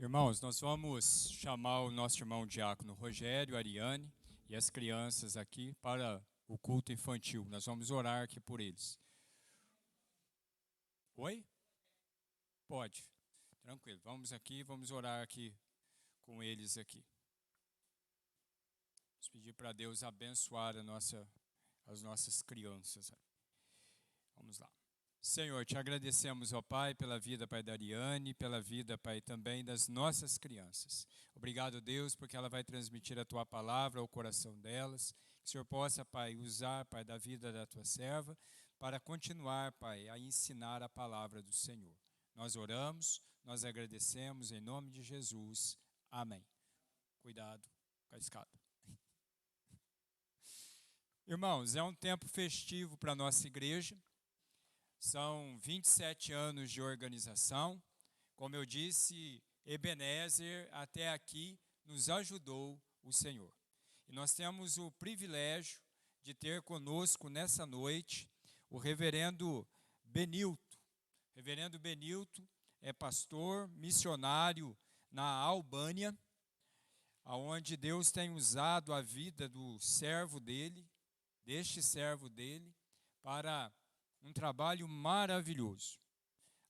Irmãos, nós vamos chamar o nosso irmão diácono Rogério, Ariane e as crianças aqui para o culto infantil. Nós vamos orar aqui por eles. Oi? Pode. Tranquilo. Vamos orar aqui com eles aqui. Vamos pedir para Deus abençoar as nossas crianças. Vamos lá. Senhor, te agradecemos, ó Pai, pela vida, Pai, da Ariane, pela vida, Pai, também das nossas crianças. Obrigado, Deus, porque ela vai transmitir a Tua palavra ao coração delas. Que o Senhor possa, Pai, usar, Pai, da vida da Tua serva para continuar, Pai, a ensinar a palavra do Senhor. Nós oramos, nós agradecemos, em nome de Jesus. Amém. Cuidado com a escada. Irmãos, é um tempo festivo para a nossa igreja. São 27 anos de organização. Como eu disse, Ebenezer até aqui nos ajudou o Senhor. E nós temos o privilégio de ter conosco nessa noite o reverendo Benilton. O reverendo Benilton é pastor, missionário na Albânia, onde Deus tem usado a vida do servo dele, deste servo dele, para um trabalho maravilhoso.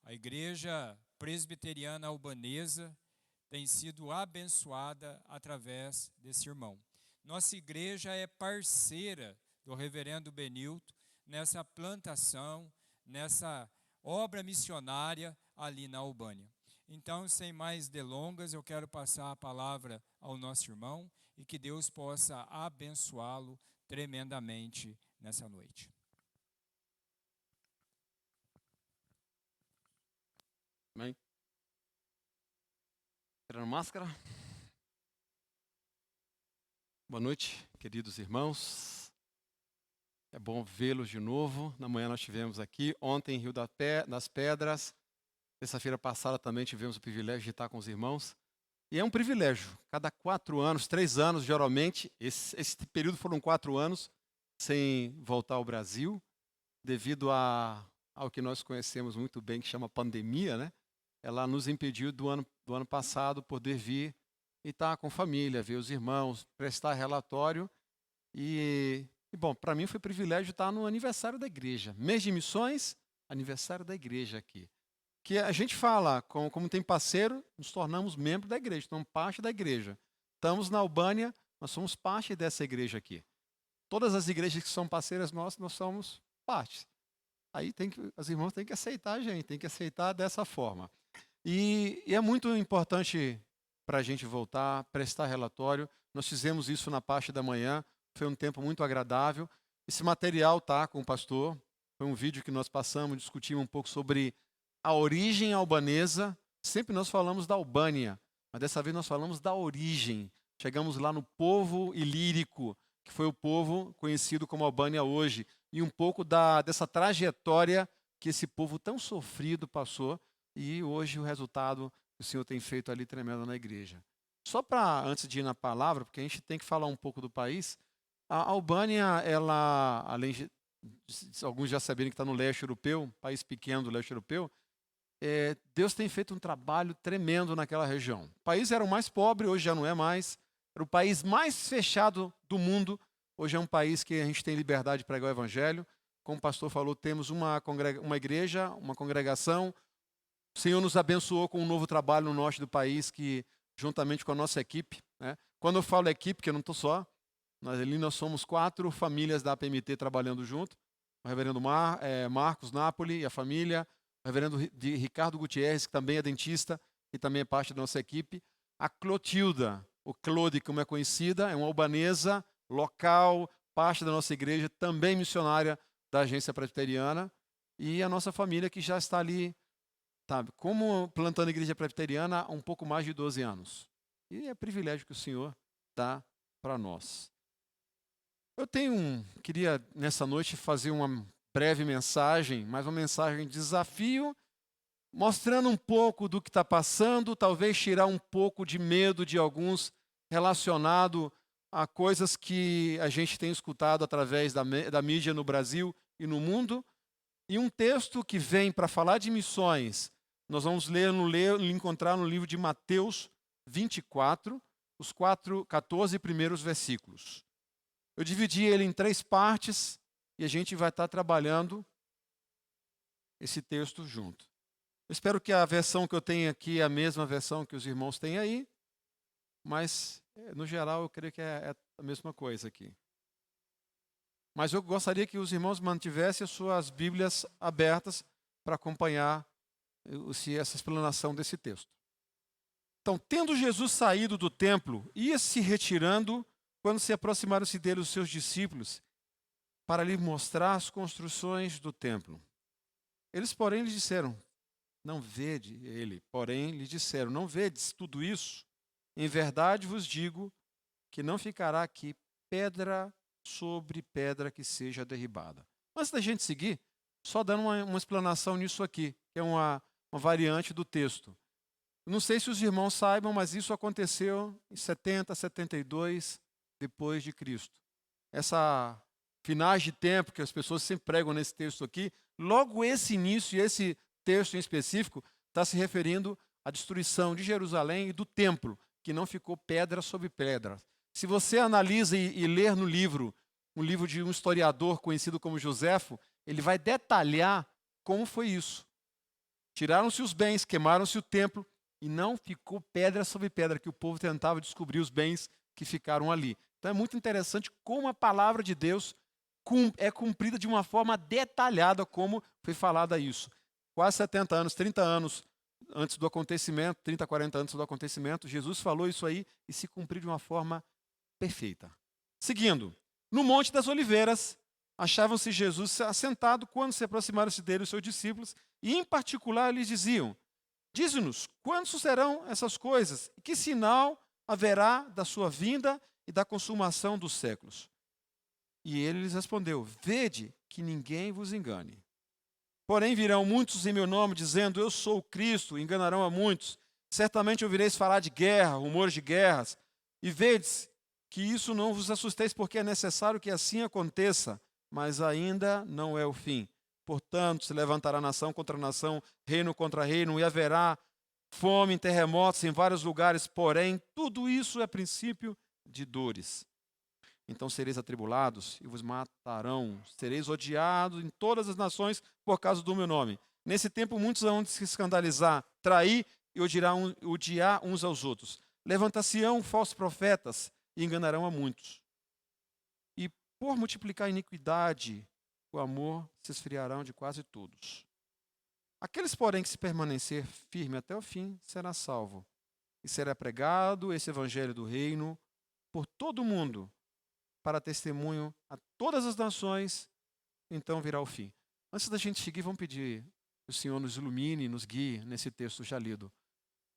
A Igreja Presbiteriana Albanesa tem sido abençoada através desse irmão. Nossa igreja é parceira do reverendo Benilton nessa plantação, nessa obra missionária ali na Albânia. Então, sem mais delongas, eu quero passar a palavra ao nosso irmão e que Deus possa abençoá-lo tremendamente nessa noite. Amém. Tirando máscara. Boa noite, queridos irmãos. É bom vê-los de novo. Na manhã nós tivemos aqui, ontem em Rio das Pedras. Terça-feira passada também tivemos o privilégio de estar com os irmãos. E é um privilégio. Cada 4 anos, 3 anos, geralmente, esse período foram 4 anos, sem voltar ao Brasil, devido ao que nós conhecemos muito bem, que chama pandemia, né? Ela nos impediu do ano passado poder vir e estar com família, ver os irmãos, prestar relatório. E bom, para mim foi privilégio estar no aniversário da igreja. Mês de missões, aniversário da igreja aqui. Que a gente fala, como tem parceiro, nos tornamos membro da igreja, somos parte da igreja. Estamos na Albânia, nós somos parte dessa igreja aqui. Todas as igrejas que são parceiras nossas, nós somos parte. Aí os irmãos têm que aceitar a gente, têm que aceitar dessa forma. E é muito importante para a gente voltar, prestar relatório. Nós fizemos isso na parte da manhã, foi um tempo muito agradável. Esse material está com o pastor, foi um vídeo que nós passamos, discutimos um pouco sobre a origem albanesa. Sempre nós falamos da Albânia, mas dessa vez nós falamos da origem. Chegamos lá no povo ilírico, que foi o povo conhecido como Albânia hoje, e um pouco dessa trajetória que esse povo tão sofrido passou, e hoje o resultado que o Senhor tem feito ali tremendo na igreja. Só para, antes de ir na palavra, porque a gente tem que falar um pouco do país, a Albânia, ela, além de alguns já saberem que está no leste europeu, país pequeno do leste europeu, Deus tem feito um trabalho tremendo naquela região. O país era o mais pobre, hoje já não é mais. Era o país mais fechado do mundo. Hoje é um país que a gente tem liberdade de pregar o evangelho. Como o pastor falou, temos uma igreja, uma congregação. O Senhor nos abençoou com um novo trabalho no norte do país, que juntamente com a nossa equipe, né? Quando eu falo equipe, porque eu não estou só, nós somos 4 famílias da APMT trabalhando junto. O reverendo Marcos Napoli e a família, o reverendo Ricardo Gutierrez, que também é dentista e também é parte da nossa equipe. A Clotilda, o Claude, como é conhecida, é uma albanesa local, parte da nossa igreja, também missionária da agência presbiteriana. E a nossa família que já está ali, sabe, como plantando a igreja presbiteriana há um pouco mais de 12 anos. E é privilégio que o Senhor dá para nós. Eu queria nessa noite fazer uma breve mensagem, mas uma mensagem de desafio, mostrando um pouco do que está passando, talvez tirar um pouco de medo de alguns relacionado a coisas que a gente tem escutado através da mídia no Brasil e no mundo. E um texto que vem para falar de missões, Nós vamos encontrar no livro de Mateus 24, os 14 primeiros versículos. Eu dividi ele em 3 partes e a gente vai estar trabalhando esse texto junto. Eu espero que a versão que eu tenho aqui é a mesma versão que os irmãos têm aí, mas, no geral, eu creio que é a mesma coisa aqui. Mas eu gostaria que os irmãos mantivessem as suas Bíblias abertas para acompanhar essa explanação desse texto. Então, tendo Jesus saído do templo, ia se retirando quando se aproximaram-se dele os seus discípulos para lhe mostrar as construções do templo. Eles, porém, lhe disseram, não vedes tudo isso? Em verdade vos digo que não ficará aqui pedra sobre pedra que seja derribada. Antes da gente seguir, só dando uma explanação nisso aqui, que é uma variante do texto. Não sei se os irmãos saibam, mas isso aconteceu em 70, 72 depois de Cristo. Essa finais de tempo que as pessoas sempre pregam nesse texto aqui, logo esse início e esse texto em específico está se referindo à destruição de Jerusalém e do templo, que não ficou pedra sobre pedra. Se você analisa e ler no livro, um livro de um historiador conhecido como Joséfo, ele vai detalhar como foi isso. Tiraram-se os bens, queimaram-se o templo e não ficou pedra sobre pedra, que o povo tentava descobrir os bens que ficaram ali. Então é muito interessante como a palavra de Deus é cumprida de uma forma detalhada, como foi falado isso. Quase 70 anos, 30 anos antes do acontecimento, 30, 40 anos antes do acontecimento, Jesus falou isso aí e se cumpriu de uma forma perfeita. Seguindo, no Monte das Oliveiras, achavam-se Jesus assentado quando se aproximaram-se dele os seus discípulos e, em particular, lhes diziam, dize-nos, quando sucederão essas coisas? E que sinal haverá da sua vinda e da consumação dos séculos? E ele lhes respondeu, vede que ninguém vos engane. Porém virão muitos em meu nome, dizendo, eu sou o Cristo, e enganarão a muitos. Certamente ouvireis falar de guerra, rumores de guerras. E vedes que isso não vos assusteis, porque é necessário que assim aconteça, mas ainda não é o fim. Portanto, se levantará nação contra nação, reino contra reino, e haverá fome, terremotos em vários lugares, porém, tudo isso é princípio de dores. Então sereis atribulados e vos matarão, sereis odiados em todas as nações por causa do meu nome. Nesse tempo muitos hão de se escandalizar, trair e odiar uns aos outros. Levantar-se-ão falsos profetas e enganarão a muitos. E por multiplicar a iniquidade, o amor se esfriarão de quase todos. Aqueles, porém, que se permanecer firme até o fim, será salvo. E será pregado esse evangelho do reino por todo o mundo, para testemunho a todas as nações, então virá o fim. Antes da gente seguir, vamos pedir que o Senhor nos ilumine, nos guie nesse texto já lido.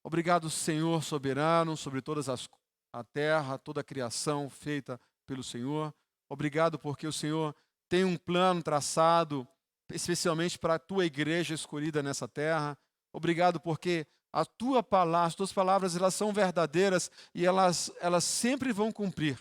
Obrigado, Senhor soberano, sobre todas a terra, toda a criação feita pelo Senhor. Obrigado porque o Senhor tem um plano traçado, especialmente para a tua igreja escolhida nessa terra. Obrigado porque a tua palavra, as tuas palavras, elas são verdadeiras e elas sempre vão cumprir.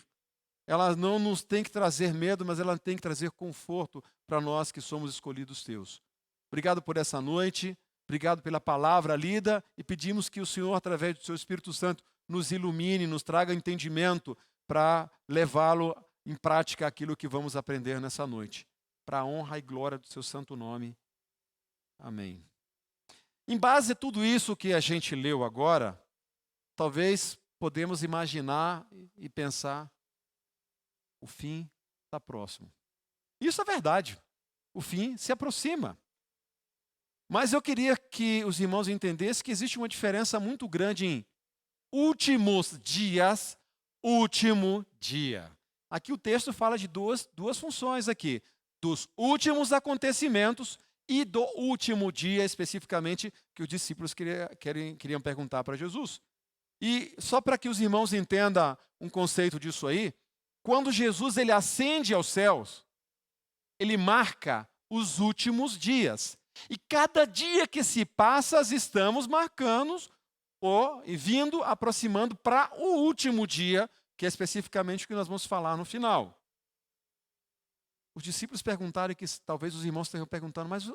Ela não nos tem que trazer medo, mas ela tem que trazer conforto para nós que somos escolhidos teus. Obrigado por essa noite, obrigado pela palavra lida e pedimos que o Senhor, através do seu Espírito Santo, nos ilumine, nos traga entendimento para levá-lo em prática aquilo que vamos aprender nessa noite. Para a honra e glória do seu santo nome. Amém. Em base a tudo isso que a gente leu agora, talvez podemos imaginar e pensar, o fim está próximo. Isso é verdade. O fim se aproxima. Mas eu queria que os irmãos entendessem que existe uma diferença muito grande em últimos dias, último dia. Aqui o texto fala de duas funções aqui. Dos últimos acontecimentos e do último dia, especificamente, que os discípulos queriam perguntar para Jesus. E só para que os irmãos entendam um conceito disso aí, quando Jesus ele ascende aos céus, ele marca os últimos dias. E cada dia que se passa, estamos marcando e vindo, aproximando para o último dia, que é especificamente o que nós vamos falar no final. Os discípulos perguntaram, que talvez os irmãos estejam perguntando, mas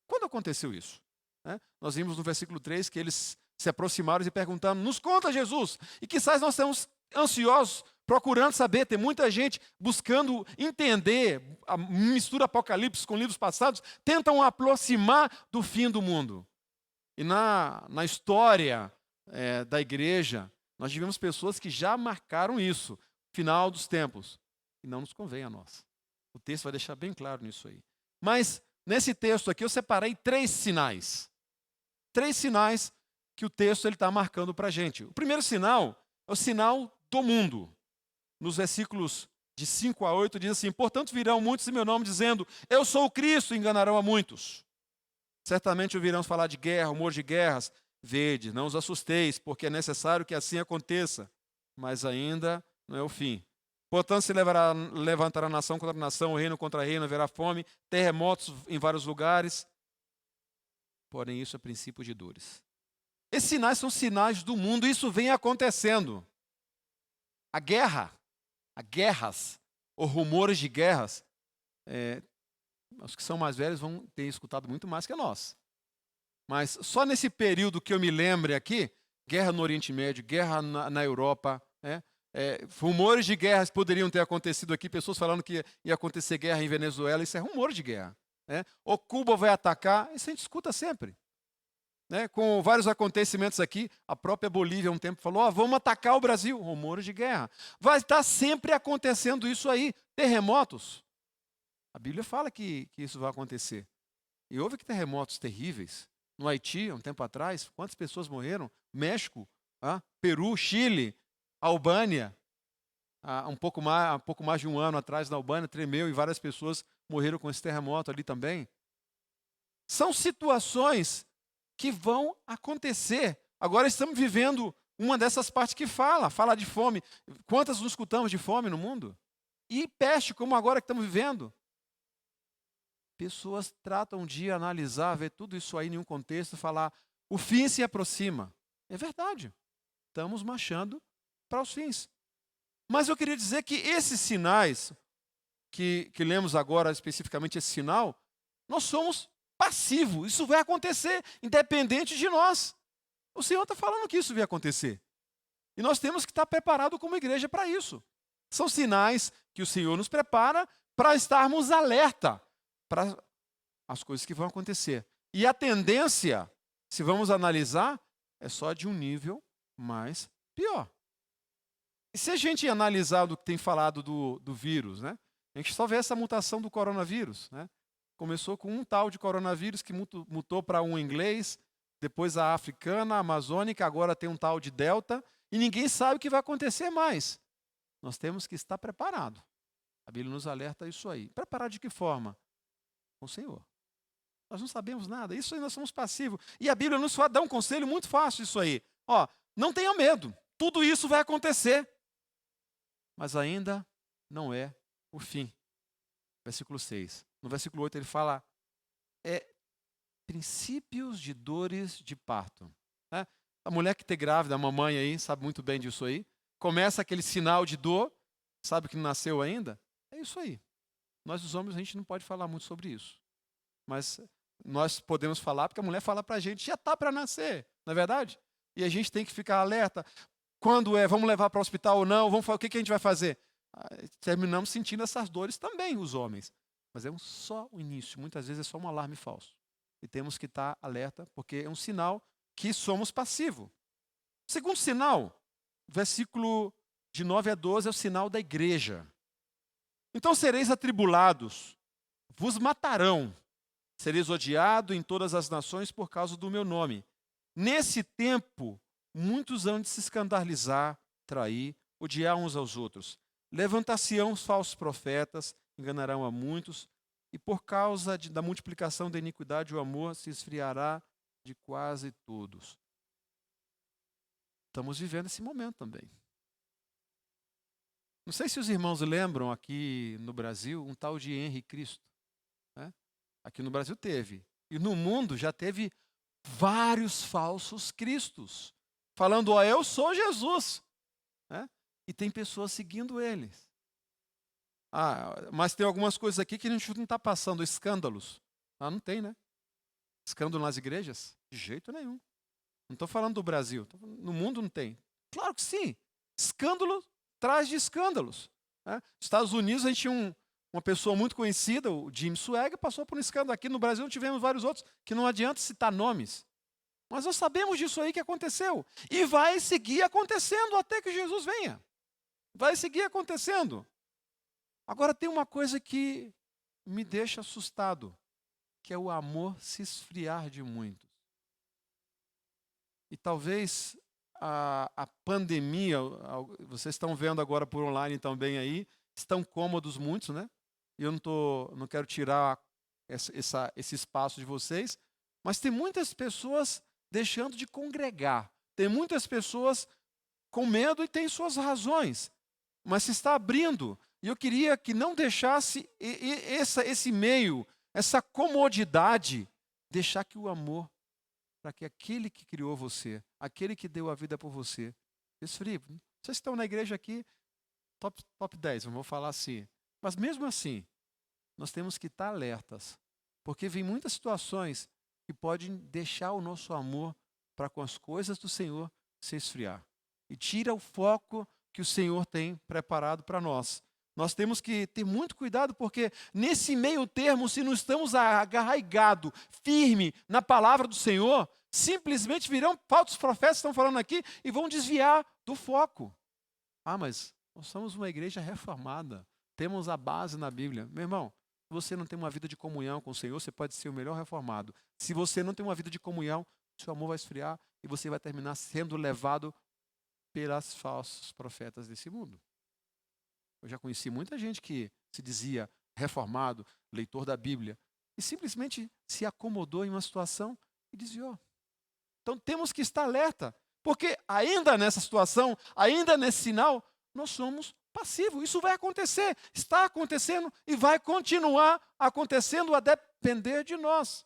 quando aconteceu isso? né? Nós vimos no versículo 3 que eles se aproximaram e perguntaram, nos conta, Jesus. E quizás nós estamos ansiosos, procurando saber, tem muita gente buscando entender, a mistura Apocalipse com livros passados, tentam aproximar do fim do mundo. E na história da igreja, nós tivemos pessoas que já marcaram isso, final dos tempos, e não nos convém a nós. O texto vai deixar bem claro nisso aí. Mas, nesse texto aqui, eu separei 3 sinais. 3 sinais que o texto está marcando para a gente. O primeiro sinal é o sinal do mundo. Nos versículos de 5 a 8 diz assim, portanto virão muitos em meu nome dizendo, eu sou o Cristo, e enganarão a muitos. Certamente ouvirão falar de guerra, rumor de guerras. Vede, não os assusteis, porque é necessário que assim aconteça, mas ainda não é o fim. Portanto, se levantará nação contra nação, reino contra reino, haverá fome, terremotos em vários lugares. Porém, isso é princípio de dores. Esses sinais são sinais do mundo, isso vem acontecendo. A guerras, ou rumores de guerras, os que são mais velhos vão ter escutado muito mais que nós. Mas só nesse período que eu me lembre aqui, guerra no Oriente Médio, guerra na Europa, rumores de guerras poderiam ter acontecido aqui, pessoas falando que ia acontecer guerra em Venezuela, isso é rumor de guerra. Ou Cuba vai atacar, isso a gente escuta sempre. Com vários acontecimentos aqui, a própria Bolívia um tempo falou, vamos atacar o Brasil, rumores de guerra. Vai estar sempre acontecendo isso aí, terremotos. A Bíblia fala que isso vai acontecer. E houve terremotos terríveis. No Haiti, um tempo atrás, quantas pessoas morreram? México, Peru, Chile, Albânia. Um pouco mais de um ano atrás, na Albânia, tremeu e várias pessoas morreram com esse terremoto ali também. São situações que vão acontecer. Agora estamos vivendo uma dessas partes que fala de fome. Quantas nos escutamos de fome no mundo? E peste, como agora que estamos vivendo. Pessoas tratam de analisar, ver tudo isso aí em um contexto, falar, o fim se aproxima. É verdade. Estamos marchando para os fins. Mas eu queria dizer que esses sinais, que lemos agora especificamente esse sinal, nós somos passivos. Isso vai acontecer, independente de nós. O Senhor está falando que isso vai acontecer. E nós temos que estar preparados como igreja para isso. São sinais que o Senhor nos prepara para estarmos alerta para as coisas que vão acontecer. E a tendência, se vamos analisar, é só de um nível mais pior. E se a gente analisar do que tem falado do vírus, a gente só vê essa mutação do coronavírus. Começou com um tal de coronavírus que mutou para um inglês, depois a africana, a amazônica, agora tem um tal de delta, e ninguém sabe o que vai acontecer mais. Nós temos que estar preparados. A Bíblia nos alerta isso aí. Preparado de que forma? Com o Senhor. Nós não sabemos nada, isso aí nós somos passivos. E a Bíblia nos dá um conselho muito fácil isso aí. Não tenha medo, tudo isso vai acontecer. Mas ainda não é o fim. Versículo 6. No versículo 8 ele fala, princípios de dores de parto. A mulher que está grávida, a mamãe aí, sabe muito bem disso aí. Começa aquele sinal de dor, sabe que não nasceu ainda? É isso aí. Nós, os homens, a gente não pode falar muito sobre isso. Mas nós podemos falar porque a mulher fala para a gente, já está para nascer, não é verdade? E a gente tem que ficar alerta. Quando vamos levar para o hospital ou não? O que a gente vai fazer? Terminamos sentindo essas dores também, os homens. Mas só o início, muitas vezes é só um alarme falso. E temos que estar alerta, porque é um sinal que somos passivos. O segundo sinal, versículo de 9 a 12, é o sinal da igreja. Então sereis atribulados, vos matarão, sereis odiados em todas as nações por causa do meu nome. Nesse tempo, muitos hão de se escandalizar, trair, odiar uns aos outros. Levantar-se-ão os falsos profetas, enganarão a muitos, e por causa da multiplicação da iniquidade, o amor se esfriará de quase todos. Estamos vivendo esse momento também. Não sei se os irmãos lembram aqui no Brasil um tal de Henri Cristo. Aqui no Brasil teve. E no mundo já teve vários falsos cristos. Falando, eu sou Jesus. E tem pessoas seguindo eles. Mas tem algumas coisas aqui que a gente não está passando, escândalos. Não tem, né? escândalo nas igrejas? De jeito nenhum. Não estou falando do Brasil. No mundo não tem. Claro que sim. Escândalo traz de escândalos. Né? Nos Estados Unidos, a gente tinha uma pessoa muito conhecida, o Jim Swagger, passou por um escândalo. Aqui no Brasil tivemos vários outros, que não adianta citar nomes. Mas nós sabemos disso aí que aconteceu. E vai seguir acontecendo até que Jesus venha. Vai seguir acontecendo. Agora tem uma coisa que me deixa assustado, que é o amor se esfriar de muitos. E talvez a pandemia, vocês estão vendo agora por online também aí, estão cômodos muitos, né? E eu não quero tirar esse espaço de vocês, mas tem muitas pessoas deixando de congregar. Tem muitas pessoas com medo e têm suas razões, mas se está abrindo. E eu queria que não deixasse esse meio, essa comodidade, deixar que o amor, para que aquele que criou você, aquele que deu a vida por você, esfrie. Vocês estão na igreja aqui, top 10, vamos falar assim. Mas mesmo assim, nós temos que estar alertas, porque vem muitas situações que podem deixar o nosso amor para com as coisas do Senhor se esfriar. E tira o foco que o Senhor tem preparado para nós. Nós temos que ter muito cuidado, porque nesse meio termo, se não estamos arraigados, firme na palavra do Senhor, simplesmente virão falsos profetas, estão falando aqui, e vão desviar do foco. Ah, mas nós somos uma igreja reformada, temos a base na Bíblia. Meu irmão, se você não tem uma vida de comunhão com o Senhor, você pode ser o melhor reformado. Se você não tem uma vida de comunhão, seu amor vai esfriar e você vai terminar sendo levado pelos falsos profetas desse mundo. Eu já conheci muita gente que se dizia reformado, leitor da Bíblia, e simplesmente se acomodou em uma situação e desviou. Então temos que estar alerta, porque ainda nessa situação, ainda nesse sinal, nós somos passivos. Isso vai acontecer, está acontecendo e vai continuar acontecendo a depender de nós.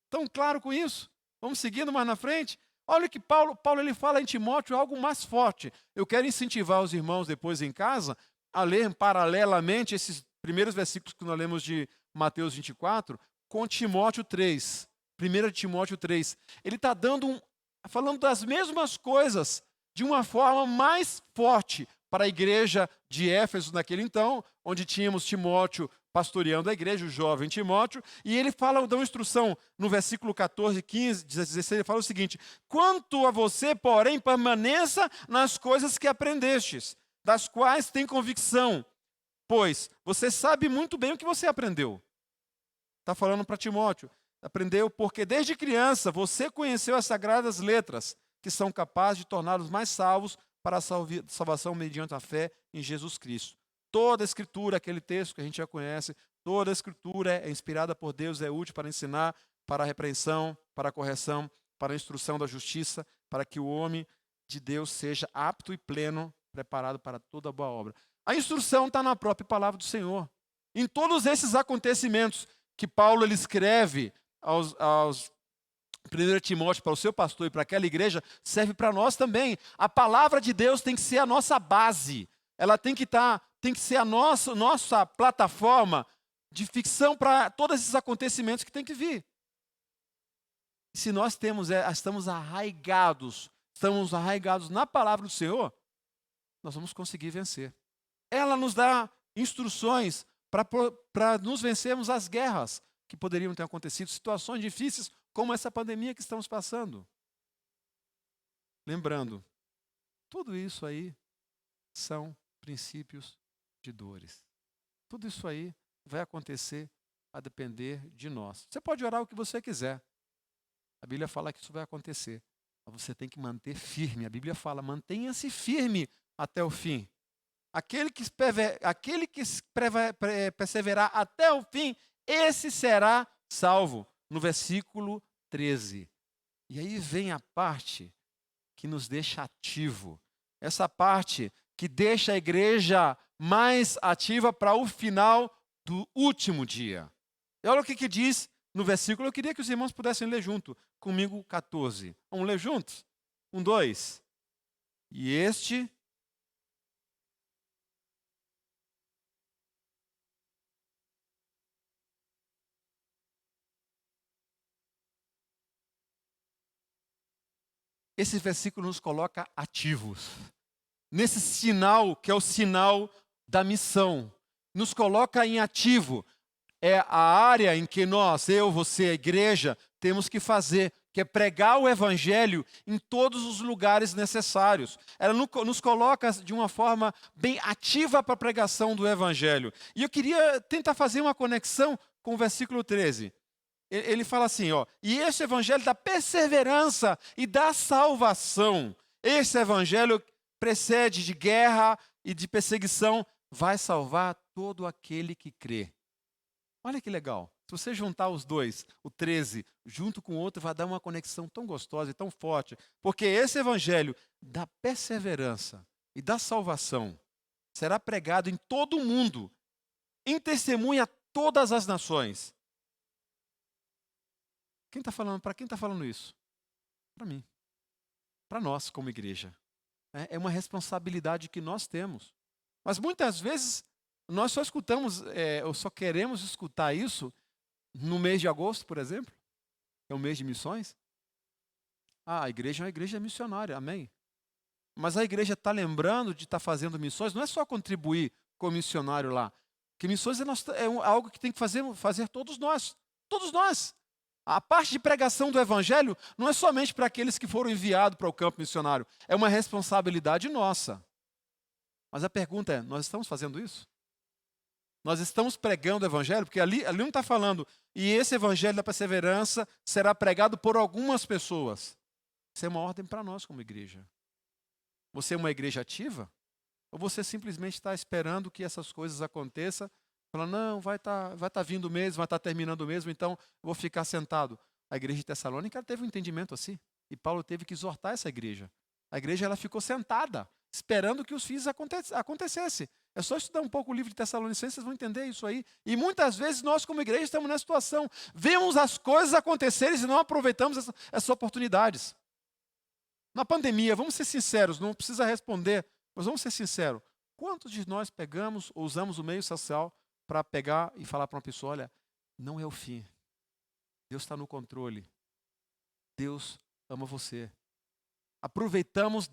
Tão claro com isso? Vamos seguindo mais na frente. Olha o que Paulo ele fala em Timóteo algo mais forte. Eu quero incentivar os irmãos depois em casa a ler paralelamente esses primeiros versículos que nós lemos de Mateus 24 com Timóteo 3. 1 Timóteo 3. Ele está falando das mesmas coisas de uma forma mais forte para a igreja de Éfeso naquele então, onde tínhamos Timóteo pastoreando a igreja, o jovem Timóteo, e ele fala, dá uma instrução no versículo 14, 15, 16, ele fala o seguinte: quanto a você, porém, permaneça nas coisas que aprendestes, das quais tem convicção, pois você sabe muito bem o que você aprendeu. Está falando para Timóteo. Aprendeu porque desde criança você conheceu as sagradas letras, que são capazes de torná-los mais salvos para a salvação mediante a fé em Jesus Cristo. Toda a Escritura, aquele texto que a gente já conhece, toda a Escritura é inspirada por Deus, é útil para ensinar, para a repreensão, para a correção, para a instrução da justiça, para que o homem de Deus seja apto e pleno, preparado para toda boa obra. A instrução está na própria palavra do Senhor. Em todos esses acontecimentos que Paulo ele escreve aos 1 Timóteo, para o seu pastor e para aquela igreja, serve para nós também. A palavra de Deus tem que ser a nossa base. Ela tem que ser a nossa plataforma de ficção para todos esses acontecimentos que tem que vir. E se nós estamos arraigados na palavra do Senhor, nós vamos conseguir vencer. Ela nos dá instruções para nos vencermos as guerras que poderiam ter acontecido, situações difíceis como essa pandemia que estamos passando. Lembrando, tudo isso aí são princípios de dores. Tudo isso aí vai acontecer a depender de nós. Você pode orar o que você quiser. A Bíblia fala que isso vai acontecer. Mas você tem que manter firme. A Bíblia fala, mantenha-se firme até o fim. Aquele que perseverar até o fim, esse será salvo. No versículo 13. E aí vem a parte que nos deixa ativo. Essa parte que deixa a igreja mais ativa para o final do último dia. E olha o que diz no versículo. Eu queria que os irmãos pudessem ler junto comigo 14. Vamos ler juntos? 1, 2. E este... esse versículo nos coloca ativos. Nesse sinal, que é o sinal da missão. Nos coloca em ativo. É a área em que nós, eu, você, a igreja, temos que fazer, que é pregar o evangelho em todos os lugares necessários. Ela nos coloca de uma forma bem ativa para a pregação do evangelho. E eu queria tentar fazer uma conexão com o versículo 13. Ele fala assim, ó, e esse evangelho da perseverança e da salvação, esse evangelho precede de guerra e de perseguição, vai salvar todo aquele que crê. Olha que legal. Se você juntar os dois, o 13, junto com o outro, vai dar uma conexão tão gostosa e tão forte. Porque esse evangelho da perseverança e da salvação será pregado em todo o mundo, em testemunha a todas as nações. Quem está falando? Para quem está falando isso? Para mim. Para nós, como igreja. É uma responsabilidade que nós temos. Mas muitas vezes nós só escutamos, ou só queremos escutar isso no mês de agosto, por exemplo, que é o mês de missões. A igreja é uma igreja missionária, amém? Mas a igreja está lembrando de estar fazendo missões, não é só contribuir com o missionário lá. Porque missões é algo que tem que fazer todos nós. Todos nós. A parte de pregação do evangelho não é somente para aqueles que foram enviados para o campo missionário. É uma responsabilidade nossa. Mas a pergunta é, nós estamos fazendo isso? Nós estamos pregando o evangelho? Porque ali não está falando, e esse evangelho da perseverança será pregado por algumas pessoas. Isso é uma ordem para nós como igreja. Você é uma igreja ativa? Ou você simplesmente está esperando que essas coisas aconteçam? Fala, não, vai tá vindo mesmo, vai estar terminando mesmo, então eu vou ficar sentado. A igreja de Tessalônica teve um entendimento assim. E Paulo teve que exortar essa igreja. A igreja ela ficou sentada, esperando que os fins acontecessem. É só estudar um pouco o livro de Tessalonicenses, vocês vão entender isso aí. E muitas vezes nós, como igreja, estamos nessa situação. Vemos as coisas acontecerem e não aproveitamos essas oportunidades. Na pandemia, vamos ser sinceros, não precisa responder, mas vamos ser sinceros. Quantos de nós pegamos ou usamos o meio social para pegar e falar para uma pessoa, olha, não é o fim. Deus está no controle. Deus ama você. Aproveitamos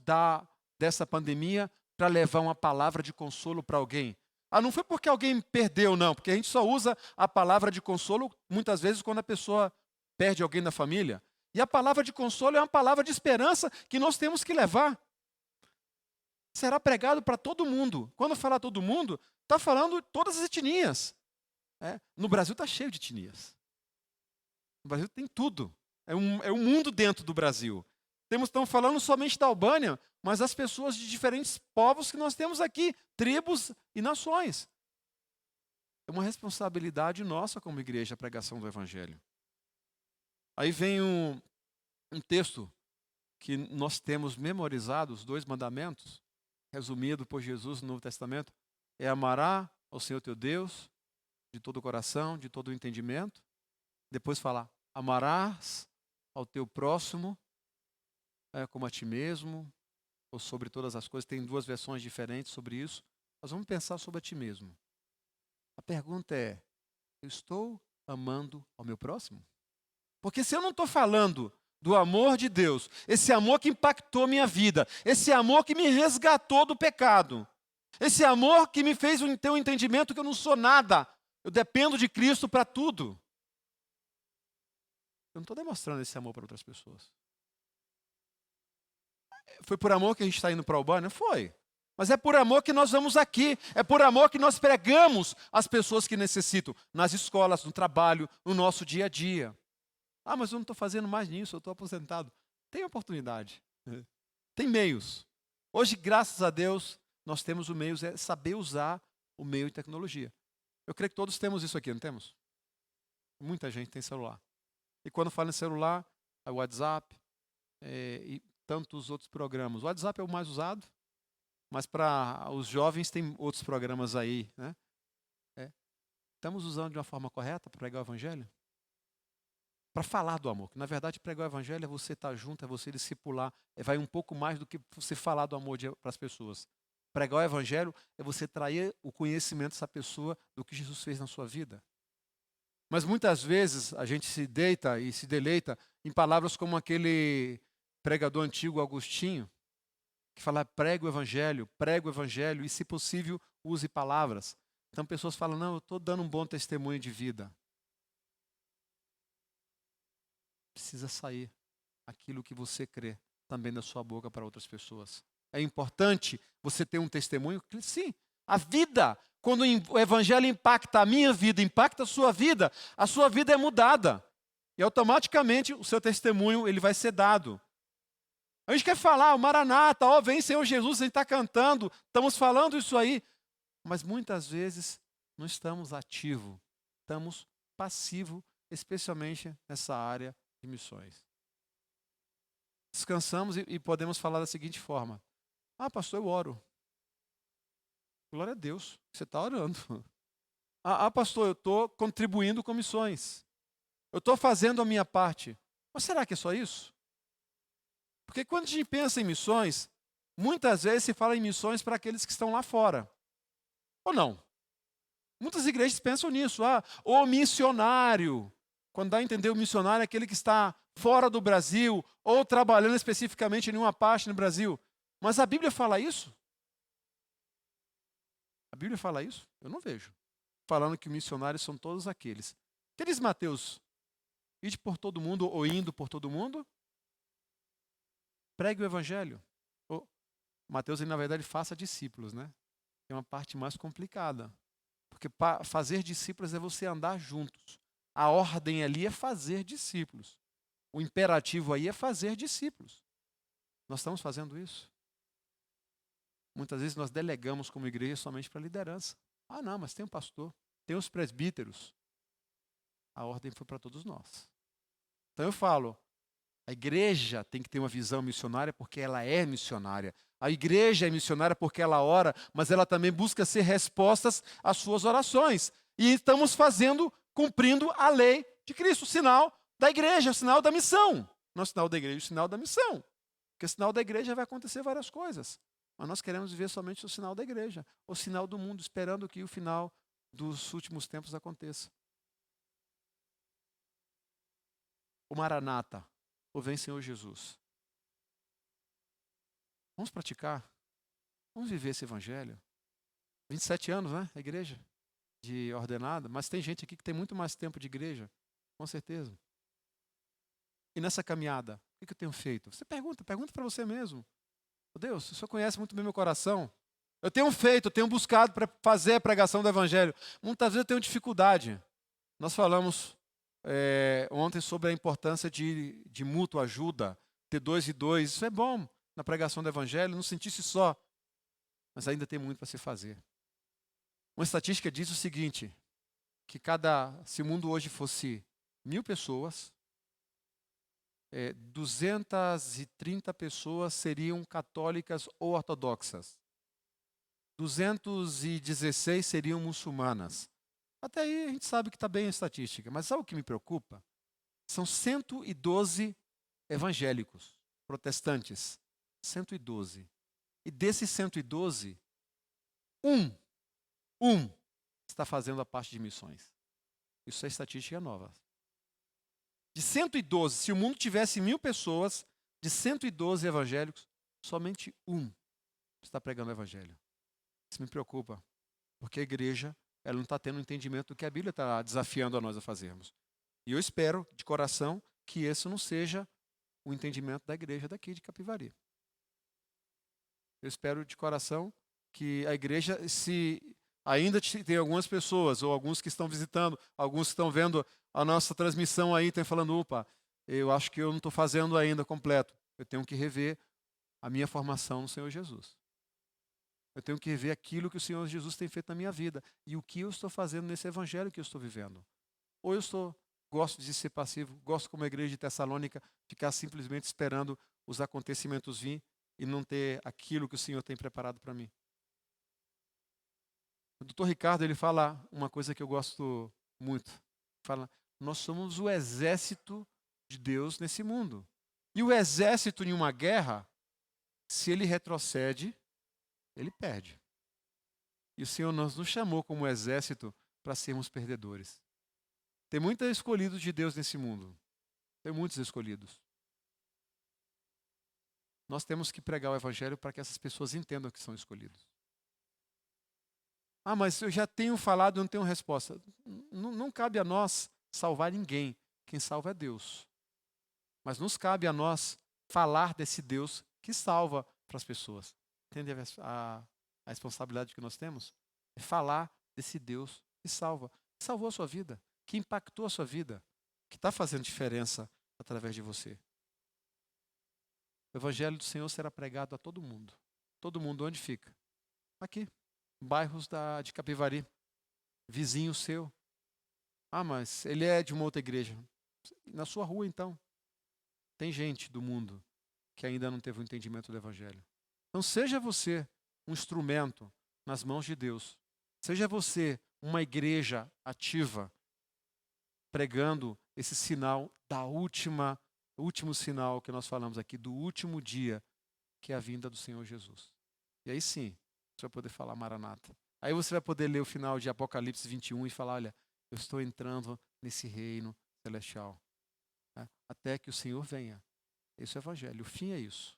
dessa pandemia para levar uma palavra de consolo para alguém. Não foi porque alguém perdeu, não. Porque a gente só usa a palavra de consolo muitas vezes quando a pessoa perde alguém da família. E a palavra de consolo é uma palavra de esperança que nós temos que levar. Será pregado para todo mundo. Quando falar todo mundo, está falando todas as etnias. No Brasil está cheio de etnias. No Brasil tem tudo. É um mundo dentro do Brasil. Estamos falando somente da Albânia, mas as pessoas de diferentes povos que nós temos aqui, tribos e nações. É uma responsabilidade nossa como igreja a pregação do Evangelho. Aí vem um texto que nós temos memorizado, os 2 mandamentos, resumido por Jesus no Novo Testamento, é amará ao Senhor teu Deus de todo o coração, de todo o entendimento. Depois fala, amarás ao teu próximo como a ti mesmo, ou sobre todas as coisas. Tem 2 versões diferentes sobre isso. Nós vamos pensar sobre a ti mesmo. A pergunta é, eu estou amando ao meu próximo? Porque se eu não estou falando do amor de Deus, esse amor que impactou minha vida, esse amor que me resgatou do pecado, esse amor que me fez ter um entendimento que eu não sou nada, eu dependo de Cristo para tudo. Eu não estou demonstrando esse amor para outras pessoas. Foi por amor que a gente está indo para a Albânia? Foi. Mas é por amor que nós vamos aqui. É por amor que nós pregamos às pessoas que necessitam. Nas escolas, no trabalho, no nosso dia a dia. Mas eu não estou fazendo mais nisso, eu estou aposentado. Tem oportunidade. Tem meios. Hoje, graças a Deus, nós temos o meio, é saber usar o meio de tecnologia. Eu creio que todos temos isso aqui, não temos? Muita gente tem celular. E quando fala em celular, é o WhatsApp e tantos outros programas. O WhatsApp é o mais usado, mas para os jovens tem outros programas aí. Né? Estamos usando de uma forma correta para pregar o Evangelho? Para falar do amor. Na verdade, pregar o Evangelho é você estar junto, é você discipular. Vai um pouco mais do que você falar do amor para as pessoas. Pregar o Evangelho é você trazer o conhecimento dessa pessoa do que Jesus fez na sua vida. Mas muitas vezes a gente se deita e se deleita em palavras como aquele pregador antigo, Agostinho, que fala prega o evangelho e, se possível, use palavras. Então, pessoas falam, não, eu estou dando um bom testemunho de vida. Precisa sair aquilo que você crê também da sua boca para outras pessoas. É importante você ter um testemunho? Sim. A vida, quando o evangelho impacta a minha vida, impacta a sua vida é mudada. E automaticamente o seu testemunho ele vai ser dado. A gente quer falar, o Maranata, ó, vem Senhor Jesus, a gente está cantando, estamos falando isso aí. Mas muitas vezes não estamos ativos, estamos passivos, especialmente nessa área de missões. Descansamos e podemos falar da seguinte forma. Ah, pastor, eu oro. Glória a Deus, você está orando. Ah, pastor, eu estou contribuindo com missões. Eu estou fazendo a minha parte. Mas será que é só isso? Porque quando a gente pensa em missões, muitas vezes se fala em missões para aqueles que estão lá fora. Ou não? Muitas igrejas pensam nisso. Ah, o missionário. Quando dá a entender o missionário é aquele que está fora do Brasil ou trabalhando especificamente em uma parte no Brasil. Mas a Bíblia fala isso? A Bíblia fala isso? Eu não vejo. Falando que missionários são todos aqueles. Que diz Mateus? Ide por todo mundo ou indo por todo mundo? Pregue o evangelho. Mateus, na verdade, faça discípulos, né? É uma parte mais complicada. Porque fazer discípulos é você andar juntos. A ordem ali é fazer discípulos. O imperativo aí é fazer discípulos. Nós estamos fazendo isso? Muitas vezes nós delegamos como igreja somente para a liderança. Ah, não, mas tem um pastor, tem os presbíteros. A ordem foi para todos nós. Então eu falo, a igreja tem que ter uma visão missionária porque ela é missionária. A igreja é missionária porque ela ora, mas ela também busca ser respostas às suas orações. E estamos cumprindo a lei de Cristo, o sinal da igreja, o sinal da missão. Não é o sinal da igreja, é o sinal da missão. Porque o sinal da igreja vai acontecer várias coisas. Mas nós queremos viver somente o sinal da igreja, o sinal do mundo, esperando que o final dos últimos tempos aconteça. O Maranata, o Vem Senhor Jesus. Vamos praticar, vamos viver esse evangelho. 27 anos, né, a igreja de ordenada, mas tem gente aqui que tem muito mais tempo de igreja, com certeza. E nessa caminhada, o que eu tenho feito? Você pergunta para você mesmo. Deus, o Senhor conhece muito bem meu coração. Eu tenho buscado para fazer a pregação do evangelho. Muitas vezes eu tenho dificuldade. Nós falamos ontem sobre a importância de mútua ajuda, ter 2 e 2. Isso é bom na pregação do evangelho, não sentir-se só. Mas ainda tem muito para se fazer. Uma estatística diz o seguinte, que se o mundo hoje fosse 1.000 pessoas, 230 pessoas seriam católicas ou ortodoxas. 216 seriam muçulmanas. Até aí a gente sabe que está bem a estatística. Mas sabe o que me preocupa? São 112 evangélicos, protestantes. 112. E desses 112, um está fazendo a parte de missões. Isso é estatística nova. De 112, se o mundo tivesse 1.000 pessoas, de 112 evangélicos, somente um está pregando o evangelho. Isso me preocupa, porque a igreja ela não está tendo entendimento do que a Bíblia está desafiando a nós a fazermos. E eu espero, de coração, que esse não seja o entendimento da igreja daqui de Capivari. Eu espero, de coração, que a igreja, se ainda tem algumas pessoas, ou alguns que estão visitando, alguns que estão vendo a nossa transmissão aí, estão falando, opa, eu acho que eu não estou fazendo ainda completo. Eu tenho que rever a minha formação no Senhor Jesus. Eu tenho que rever aquilo que o Senhor Jesus tem feito na minha vida. E o que eu estou fazendo nesse evangelho que eu estou vivendo. Ou gosto de ser passivo, gosto como a igreja de Tessalônica, ficar simplesmente esperando os acontecimentos vir e não ter aquilo que o Senhor tem preparado para mim. O Dr. Ricardo, ele fala uma coisa que eu gosto muito. Fala, nós somos o exército de Deus nesse mundo. E o exército em uma guerra, se ele retrocede, ele perde. E o Senhor nos chamou como exército para sermos perdedores. Tem muitos escolhidos de Deus nesse mundo. Tem muitos escolhidos. nós temos que pregar o evangelho para que essas pessoas entendam que são escolhidos. Ah, mas eu já tenho falado e não tenho resposta. Não cabe a nós salvar ninguém. Quem salva é Deus. Mas nos cabe a nós falar desse Deus que salva para as pessoas. Entende a responsabilidade que nós temos? É falar desse Deus que salva. Que salvou a sua vida, que impactou a sua vida, que está fazendo diferença através de você. O evangelho do Senhor será pregado a todo mundo. Todo mundo onde fica? Aqui. Bairros de Capivari. Vizinho seu. Ah, mas ele é de uma outra igreja. Na sua rua, então. Tem gente do mundo que ainda não teve o entendimento do evangelho. Então, seja você um instrumento nas mãos de Deus. Seja você uma igreja ativa, pregando esse sinal o último sinal que nós falamos aqui, do último dia, que é a vinda do Senhor Jesus. E aí sim, você vai poder falar Maranata. Aí você vai poder ler o final de Apocalipse 21 e falar, olha, eu estou entrando nesse reino celestial. Até que o Senhor venha. Esse é o evangelho. O fim é isso.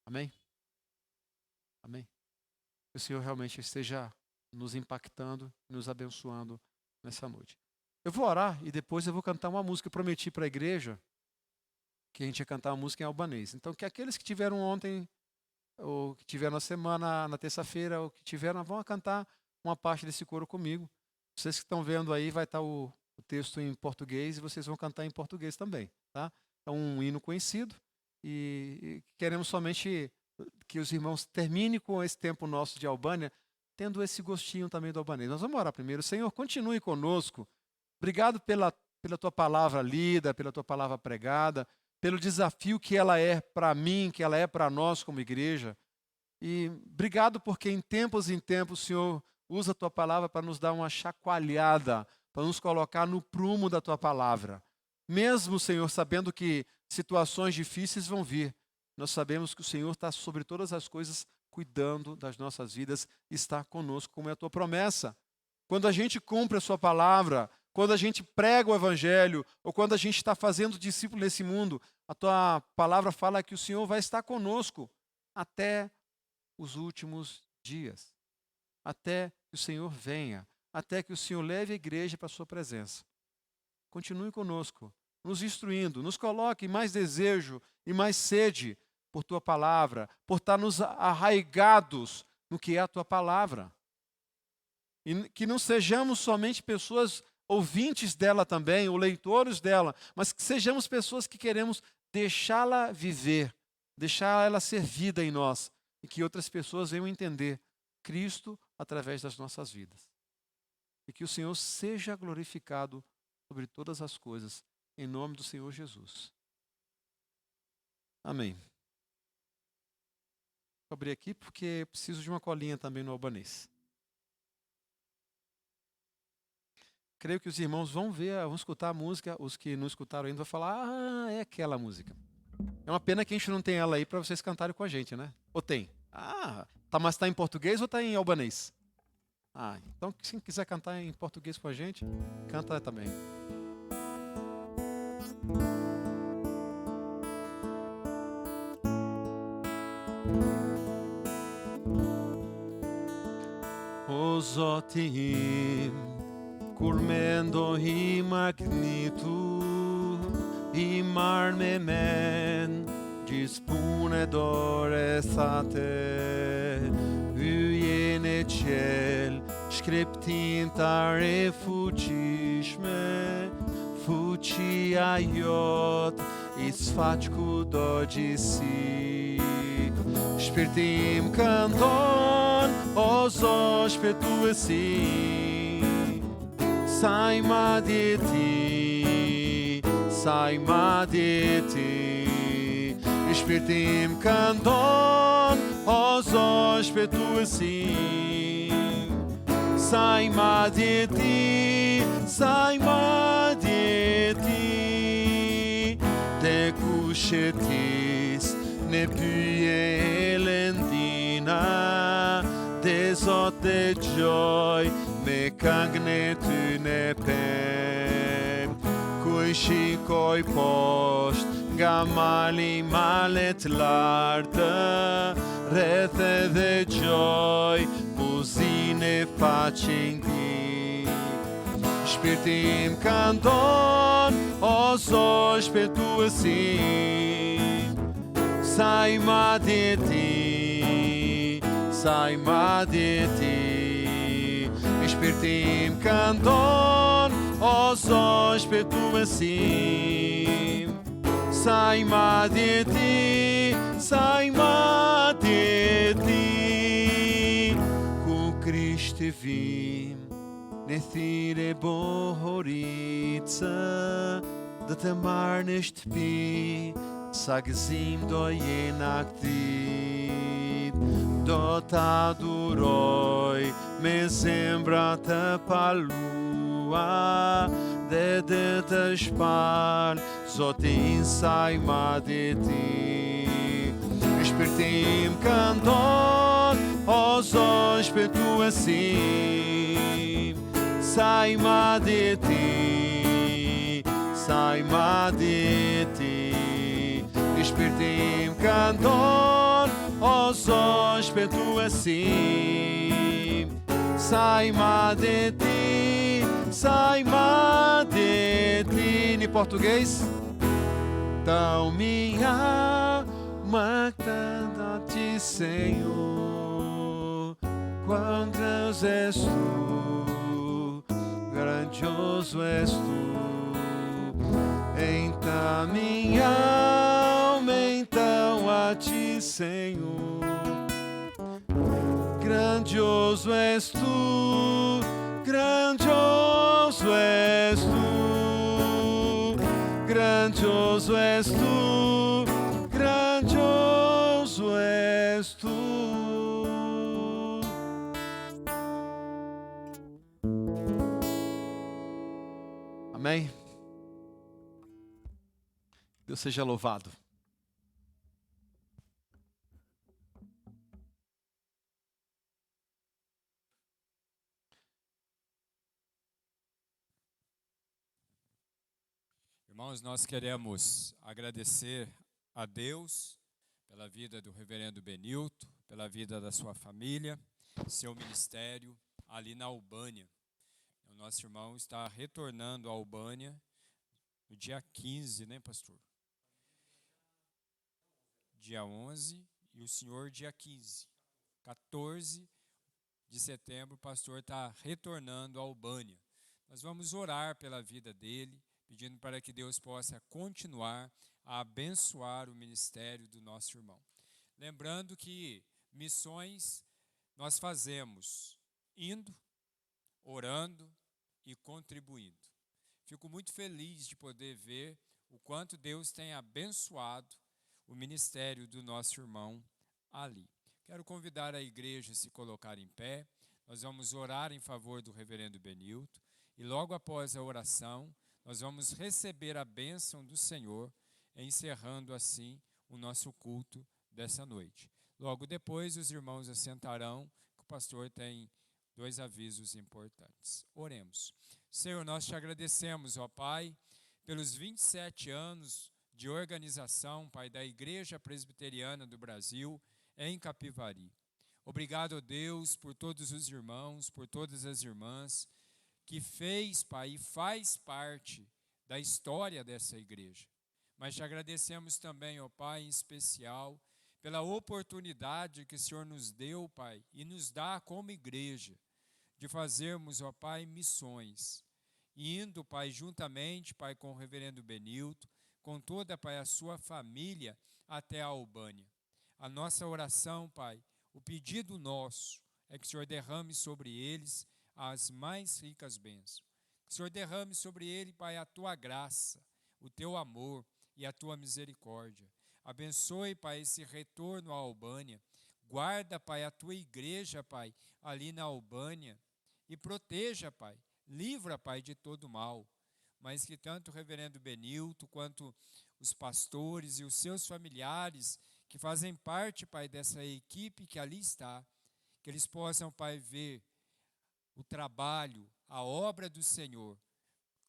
Amém? Amém? Que o Senhor realmente esteja nos impactando, nos abençoando nessa noite. Eu vou orar e depois eu vou cantar uma música. Eu prometi para a igreja que a gente ia cantar uma música em albanês. Então, que aqueles que tiveram ontem, ou que tiveram na semana, na terça-feira, ou que tiveram, vão cantar uma parte desse coro comigo. Vocês que estão vendo aí, vai estar o texto em português e vocês vão cantar em português também, tá? É um hino conhecido e queremos somente que os irmãos terminem com esse tempo nosso de Albânia, tendo esse gostinho também do albanês. Nós vamos orar primeiro. Senhor, continue conosco. Obrigado pela tua palavra lida, pela tua palavra pregada, pelo desafio que ela é para mim, que ela é para nós como igreja. E obrigado porque em tempos o Senhor usa a tua palavra para nos dar uma chacoalhada, para nos colocar no prumo da tua palavra. Mesmo, Senhor, sabendo que situações difíceis vão vir, nós sabemos que o Senhor está sobre todas as coisas, cuidando das nossas vidas, está conosco, como é a tua promessa. Quando a gente cumpre a sua palavra, quando a gente prega o evangelho, ou quando a gente está fazendo discípulo nesse mundo, a tua palavra fala que o Senhor vai estar conosco até os últimos dias, até que o Senhor venha, até que o Senhor leve a igreja para a sua presença. Continue conosco, nos instruindo, nos coloque mais desejo e mais sede por tua palavra, por estar nos arraigados no que é a tua palavra. E que não sejamos somente pessoas ouvintes dela também, ou leitores dela, mas que sejamos pessoas que queremos deixá-la viver, deixar ela ser vida em nós, e que outras pessoas venham entender Cristo através das nossas vidas. E que o Senhor seja glorificado sobre todas as coisas, em nome do Senhor Jesus. Amém. Vou abrir aqui porque preciso de uma colinha também no albanês. Creio que os irmãos vão escutar a música, os que não escutaram ainda vão falar, é aquela música. É uma pena que a gente não tem ela aí para vocês cantarem com a gente, né? Ou tem? Mas está em português ou está em albanês? Então se quiser cantar em português com a gente, canta também. O Zotim, kur mendohi magnitu, i marr me men, dispune dore sate, hyjen e qel, shkreptinta refugjishme, fuqia jot, i sfaq kudo gjithsi. Shpirtim këndon, o Zot shpirtuesi, saj madje ti, shpirtim këndon, o Zot shpirtuesi, saj madje ti, te kushetis, ne pyje elendina, te Zot te gjoj, me këngën e ty ne pem, kur shikoi post gamali malet larda rethe de joy buzine facendi spiritim canton oso spetu assim sai madeti spiritim canton oso spetu assim sai madeti cu Cristo vim nethire bohoritza de temar neste pi sagzim doyenakti dotado roi me sembrata palua de spal zotin sai madeti spiritim canton oso spetu assim sai madeti spiritim canton oso spetu assim sai madeti em português. Então minha alma canta a ti, Senhor, quão grande és tu, grandioso és tu. Então minha alma então a ti, Senhor, grandioso és tu, grandioso és tu, grandioso és tu, grandioso és tu. Amém? Deus seja louvado. Irmãos, nós queremos agradecer a Deus pela vida do reverendo Benilton, pela vida da sua família, seu ministério ali na Albânia. O nosso irmão está retornando à Albânia no dia 15, né, pastor? Dia 11 e o senhor dia 15. 14 de setembro o pastor está retornando à Albânia. Nós vamos orar pela vida dele, pedindo para que Deus possa continuar a abençoar o ministério do nosso irmão. Lembrando que missões nós fazemos indo, orando e contribuindo. Fico muito feliz de poder ver o quanto Deus tem abençoado o ministério do nosso irmão ali. Quero convidar a igreja a se colocar em pé. Nós vamos orar em favor do reverendo Benilton e logo após a oração nós vamos receber a bênção do Senhor, encerrando assim o nosso culto dessa noite. Logo depois os irmãos assentarão, que o pastor tem 2 avisos importantes. Oremos. Senhor, nós te agradecemos, ó Pai, pelos 27 anos de organização, Pai, da Igreja Presbiteriana do Brasil em Capivari. Obrigado, ó Deus, por todos os irmãos, por todas as irmãs, que fez, Pai, e faz parte da história dessa igreja. Mas te agradecemos também, ó Pai, em especial, pela oportunidade que o Senhor nos deu, Pai, e nos dá como igreja, de fazermos, ó Pai, missões. Indo, Pai, juntamente, Pai, com o reverendo Benilton, com toda, Pai, a sua família, até a Albânia. A nossa oração, Pai, o pedido nosso é que o Senhor derrame sobre eles as mais ricas bênçãos. Que o Senhor derrame sobre ele, Pai, a tua graça, o teu amor e a tua misericórdia. Abençoe, Pai, esse retorno à Albânia. Guarda, Pai, a tua igreja, Pai, ali na Albânia. E proteja, Pai, livra, Pai, de todo mal. Mas que tanto o reverendo Benilton quanto os pastores e os seus familiares que fazem parte, Pai, dessa equipe que ali está, que eles possam, Pai, ver o trabalho, a obra do Senhor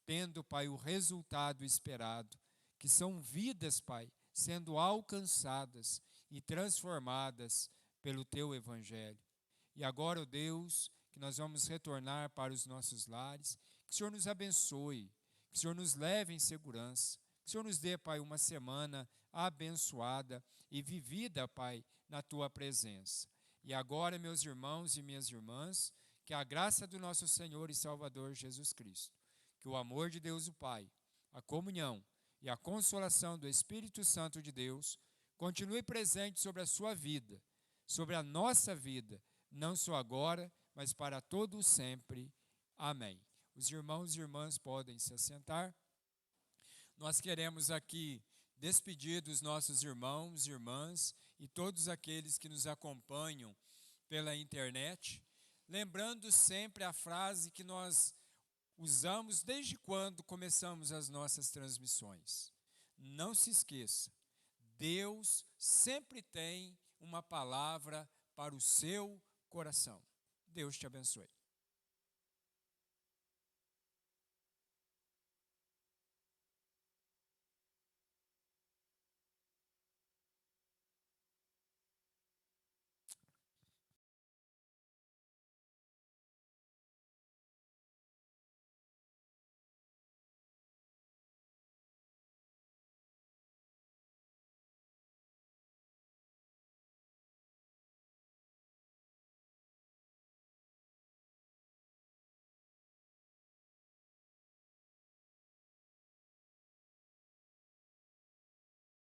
tendo, Pai, o resultado esperado, que são vidas, Pai, sendo alcançadas e transformadas pelo Teu Evangelho. E agora, ó Deus, que nós vamos retornar para os nossos lares, que o Senhor nos abençoe, que o Senhor nos leve em segurança, que o Senhor nos dê, Pai, uma semana abençoada e vivida, Pai, na Tua presença. E agora, meus irmãos e minhas irmãs, que a graça do nosso Senhor e Salvador Jesus Cristo, que o amor de Deus o Pai, a comunhão e a consolação do Espírito Santo de Deus continue presente sobre a sua vida, sobre a nossa vida, não só agora, mas para todo o sempre. Amém. Os irmãos e irmãs podem se assentar. Nós queremos aqui despedir dos nossos irmãos e irmãs e todos aqueles que nos acompanham pela internet, lembrando sempre a frase que nós usamos desde quando começamos as nossas transmissões. Não se esqueça, Deus sempre tem uma palavra para o seu coração. Deus te abençoe.